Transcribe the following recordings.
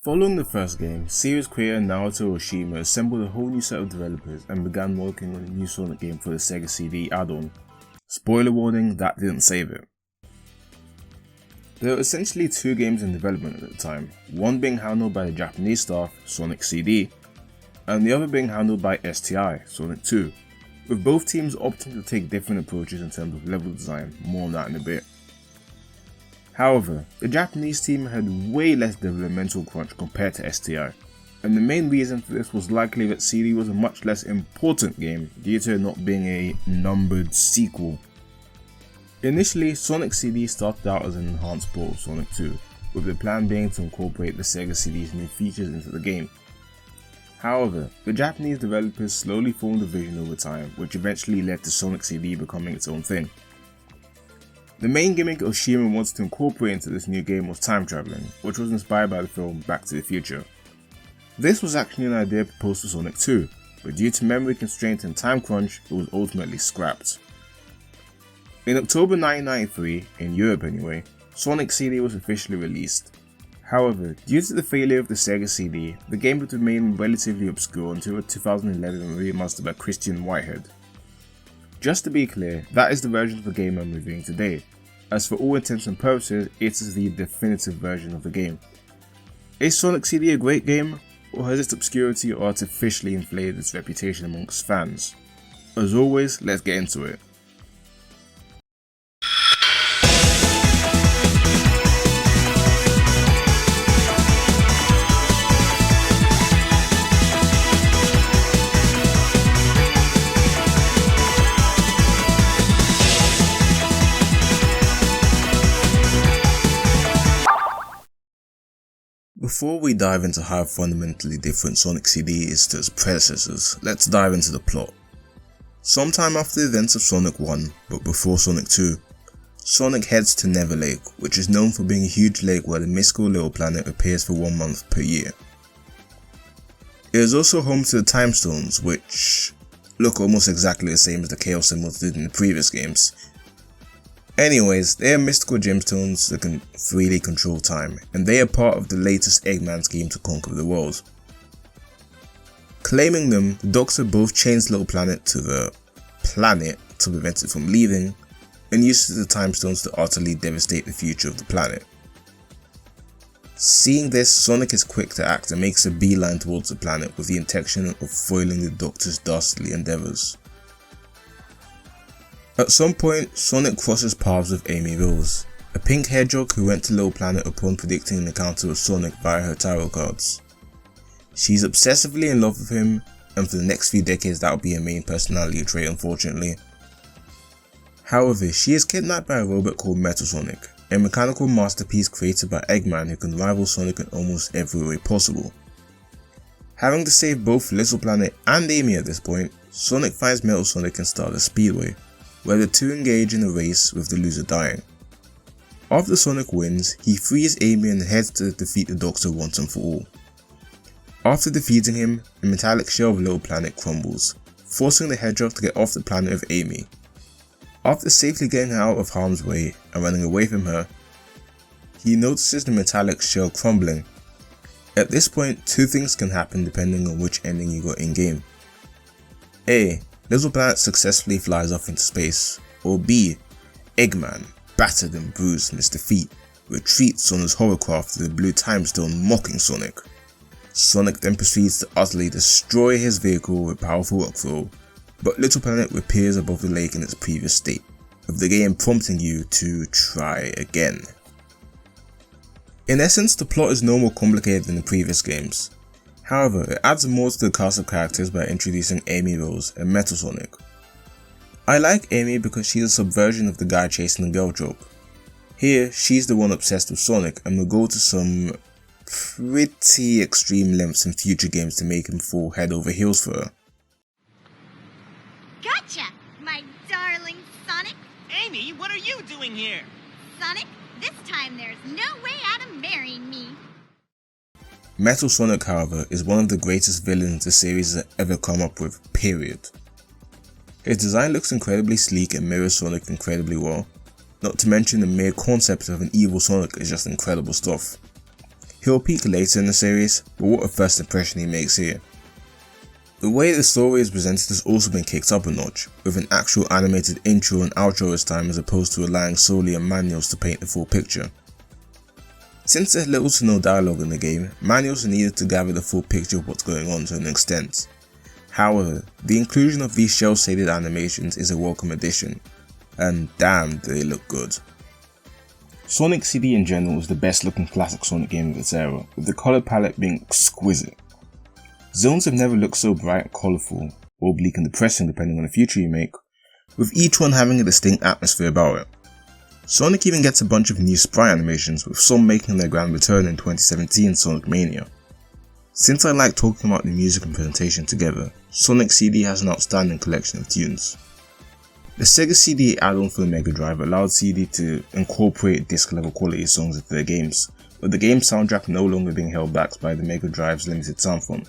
Following the first game, series creator Naoto Oshima assembled a whole new set of developers and began working on a new Sonic game for the SEGA CD add-on. Spoiler warning, that didn't save it. There were essentially two games in development at the time, one being handled by the Japanese staff, Sonic CD, and the other being handled by STI, Sonic 2, with both teams opting to take different approaches in terms of level design, more on that in a bit. However, the Japanese team had way less developmental crunch compared to STI, and the main reason for this was likely that CD was a much less important game due to it not being a numbered sequel. Initially, Sonic CD started out as an enhanced port of Sonic 2, with the plan being to incorporate the SEGA CD's new features into the game. However, the Japanese developers slowly formed a vision over time, which eventually led to Sonic CD becoming its own thing. The main gimmick Oshima wanted to incorporate into this new game was time traveling, which was inspired by the film Back to the Future. This was actually an idea proposed for Sonic 2, but due to memory constraints and time crunch, it was ultimately scrapped. In October 1993, in Europe anyway, Sonic CD was officially released. However, due to the failure of the SEGA CD, the game would remain relatively obscure until a 2011 remaster by Christian Whitehead. Just to be clear, that is the version of the game I'm reviewing today, as for all intents and purposes, it is the definitive version of the game. Is Sonic CD a great game, or has its obscurity artificially inflated its reputation amongst fans? As always, let's get into it. Before we dive into how fundamentally different Sonic CD is to its predecessors, let's dive into the plot. Sometime after the events of Sonic 1, but before Sonic 2, Sonic heads to Never Lake, which is known for being a huge lake where the mystical little planet appears for 1 month per year. It is also home to the Time Stones, which look almost exactly the same as the Chaos symbols did in the previous games. Anyways, they are mystical gemstones that can freely control time, and they are part of the latest Eggman scheme to conquer the world. Claiming them, the Doctor both chains Little Planet to the planet to prevent it from leaving, and uses the time stones to utterly devastate the future of the planet. Seeing this, Sonic is quick to act and makes a beeline towards the planet with the intention of foiling the Doctor's dastardly endeavours. At some point, Sonic crosses paths with Amy Rose, a pink hedgehog who went to Little Planet upon predicting an encounter with Sonic via her tarot cards. She's obsessively in love with him, and for the next few decades that will be her main personality trait, unfortunately. However, she is kidnapped by a robot called Metal Sonic, a mechanical masterpiece created by Eggman who can rival Sonic in almost every way possible. Having to save both Little Planet and Amy at this point, Sonic finds Metal Sonic and starts a speedway, where the two engage in a race with the loser dying. After Sonic wins, he frees Amy and heads to defeat the Doctor once and for all. After defeating him, the metallic shell of Little Planet crumbles, forcing the hedgehog to get off the planet with Amy. After safely getting her out of harm's way and running away from her, he notices the metallic shell crumbling. At this point, two things can happen depending on which ending you got in game. A. Little Planet successfully flies off into space, or B. Eggman, battered and bruised from his defeat, retreats on his hovercraft to the blue time stone mocking Sonic. Sonic then proceeds to utterly destroy his vehicle with powerful rock throw, but Little Planet reappears above the lake in its previous state, with the game prompting you to try again. In essence, the plot is no more complicated than the previous games. However, it adds more to the cast of characters by introducing Amy Rose and Metal Sonic. I like Amy because she's a subversion of the guy chasing the girl trope. Here, she's the one obsessed with Sonic and will go to some pretty extreme lengths in future games to make him fall head over heels for her. Gotcha, my darling Sonic. Amy, what are you doing here? Sonic, this time there's no way out of marrying me. Metal Sonic, however, is one of the greatest villains the series has ever come up with, period. His design looks incredibly sleek and mirrors Sonic incredibly well, not to mention the mere concept of an evil Sonic is just incredible stuff. He'll peak later in the series, but what a first impression he makes here. The way the story is presented has also been kicked up a notch, with an actual animated intro and outro this time as opposed to relying solely on manuals to paint the full picture. Since there's little to no dialogue in the game, manuals are needed to gather the full picture of what's going on to an extent. However, the inclusion of these shell-shaded animations is a welcome addition, and damn do they look good. Sonic CD in general is the best looking classic Sonic game of its era, with the colour palette being exquisite. Zones have never looked so bright and colourful, or bleak and depressing depending on the future you make, with each one having a distinct atmosphere about it. Sonic even gets a bunch of new sprite animations, with some making their grand return in 2017's Sonic Mania. Since I like talking about the music and presentation together, Sonic CD has an outstanding collection of tunes. The SEGA CD add-on for the Mega Drive allowed CD to incorporate disc level quality songs into their games, with the game's soundtrack no longer being held back by the Mega Drive's limited sound font.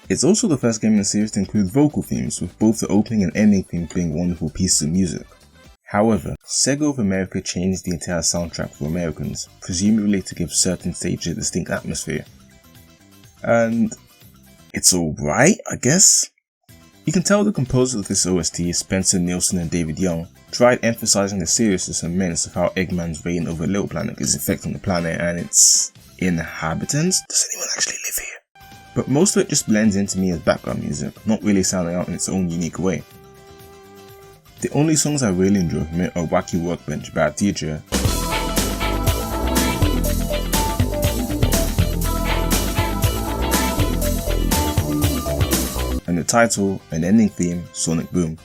It's also the first game in the series to include vocal themes, with both the opening and ending themes being wonderful pieces of music. However, SEGA of America changed the entire soundtrack for Americans, presumably to give certain stages a distinct atmosphere. And it's alright, I guess? You can tell the composers of this OST, Spencer Nielsen and David Young, tried emphasizing the seriousness and menace of how Eggman's reign over Little Planet is affecting the planet and its inhabitants. Does anyone actually live here? But most of it just blends into me as background music, not really sounding out in its own unique way. The only songs I really enjoy from it are Wacky Workbench, Bad Teacher, and the title and ending theme, Sonic Boom.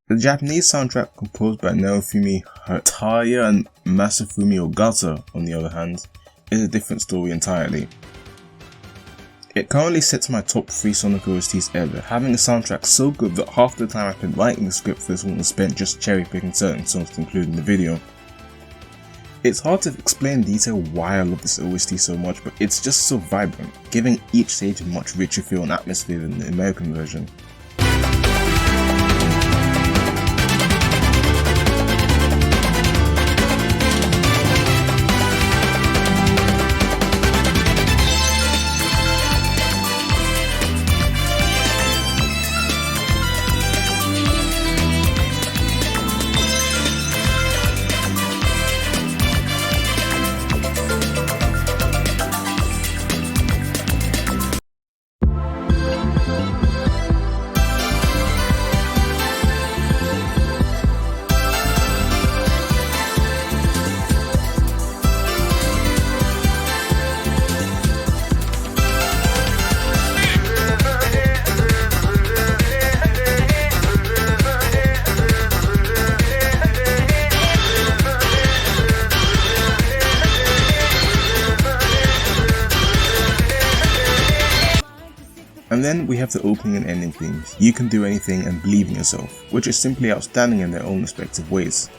The Japanese soundtrack, composed by Naofumi Hataya and Masafumi Ogata, on the other hand, is a different story entirely. It currently sits my top 3 Sonic OSTs ever, having a soundtrack so good that half the time I've been writing the script for this one was spent just cherry picking certain songs to include in the video. It's hard to explain in detail why I love this OST so much, but it's just so vibrant, giving each stage a much richer feel and atmosphere than the American version. And then we have the opening and ending themes, You Can Do Anything and Believe in Yourself, which are simply outstanding in their own respective ways.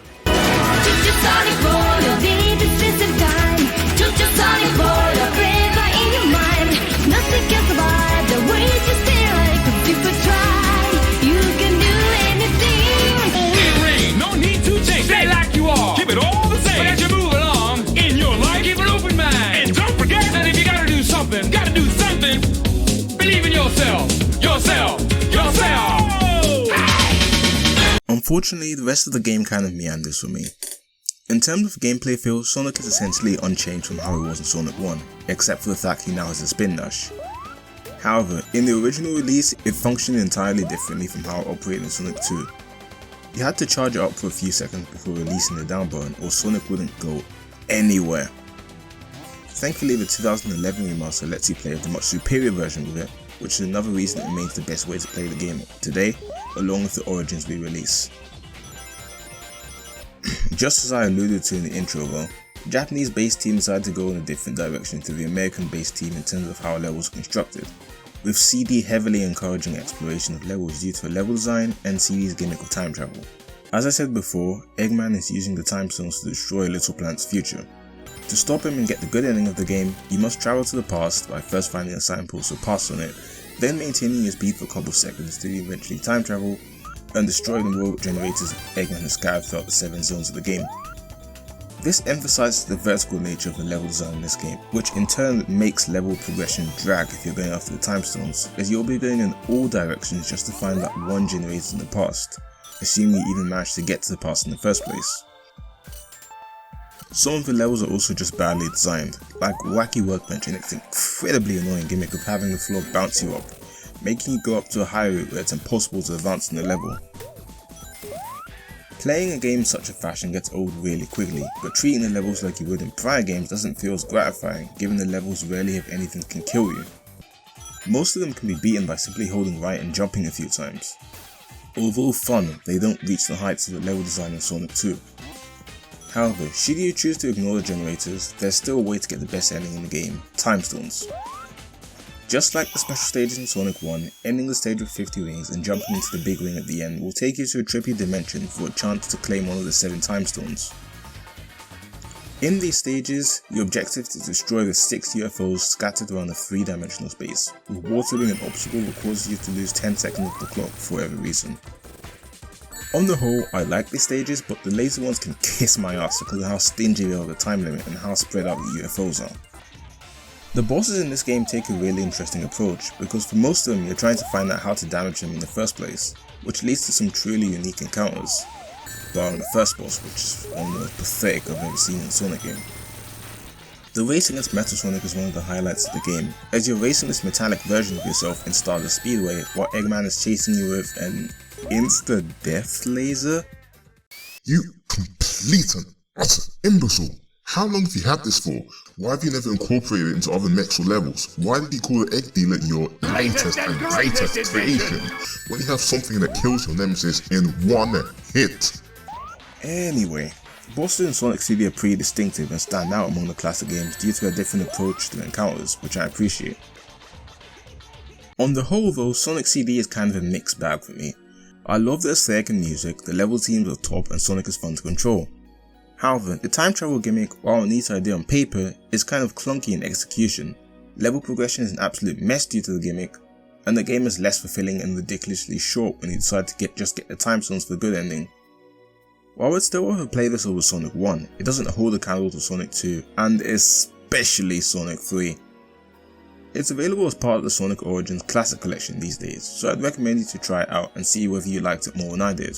Unfortunately, the rest of the game kind of meanders for me. In terms of gameplay feel, Sonic is essentially unchanged from how he was in Sonic 1, except for the fact he now has a spin dash. However, in the original release, it functioned entirely differently from how it operated in Sonic 2. You had to charge it up for a few seconds before releasing the down button, or Sonic wouldn't go anywhere. Thankfully, the 2011 remaster lets you play with a much superior version of it, which is another reason it remains the best way to play the game today, along with the Origins re-release. Just as I alluded to in the intro though, the Japanese base team decided to go in a different direction to the American base team in terms of how levels are constructed, with CD heavily encouraging exploration of levels due to a level design and CD's gimmick of time travel. As I said before, Eggman is using the time stones to destroy Little Planet's future. To stop him and get the good ending of the game, you must travel to the past by first finding a signpost or pass on it, then maintaining your speed for a couple seconds to eventually time travel and destroy the robot generators Eggman has scattered throughout the 7 zones of the game. This emphasizes the vertical nature of the level design in this game, which in turn makes level progression drag if you're going after the time stones, as you'll be going in all directions just to find that one generated in the past, assuming you even managed to get to the past in the first place. Some of the levels are also just badly designed, like Wacky Workbench and its incredibly annoying gimmick of having the floor bounce you up, making you go up to a high route where it's impossible to advance in the level. Playing a game in such a fashion gets old really quickly, but treating the levels like you would in prior games doesn't feel as gratifying, given the levels rarely have anything that can kill you. Most of them can be beaten by simply holding right and jumping a few times. Although fun, they don't reach the heights of the level design in Sonic 2. However, should you choose to ignore the generators, there's still a way to get the best ending in the game: time stones. Just like the special stages in Sonic 1, ending the stage with 50 rings and jumping into the big ring at the end will take you to a trippy dimension for a chance to claim one of the 7 time stones. In these stages, your objective is to destroy the 6 UFOs scattered around a 3-dimensional space, with water being an obstacle that causes you to lose 10 seconds of the clock for whatever reason. On the whole, I like these stages, but the later ones can kiss my ass because of how stingy they are with the time limit and how spread out the UFOs are. The bosses in this game take a really interesting approach, because for most of them you're trying to find out how to damage them in the first place, which leads to some truly unique encounters, barring the first boss, which is one of the most pathetic I've ever seen in a Sonic game. The race against Metal Sonic is one of the highlights of the game, as you're racing this metallic version of yourself in Stardust Speedway while Eggman is chasing you with an insta-death laser? You complete and utter imbecile! How long have you had this for? Why have you never incorporated it into other mechs or levels? Why did you call the egg dealer your latest and greatest creation when you have something that kills your nemesis in one hit? Anyway, the bosses in Sonic CD are pretty distinctive and stand out among the classic games due to a different approach to the encounters, which I appreciate. On the whole though, Sonic CD is kind of a mixed bag for me. I love the aesthetic and music, the level teams are top, and Sonic is fun to control. However, the time travel gimmick, while a neat idea on paper, is kind of clunky in execution. Level progression is an absolute mess due to the gimmick, and the game is less fulfilling and ridiculously short when you decide to just get the time stones for the good ending. While it's still worth a play this over Sonic 1, it doesn't hold a candle to Sonic 2, and especially Sonic 3. It's available as part of the Sonic Origins Classic Collection these days, so I'd recommend you to try it out and see whether you liked it more than I did.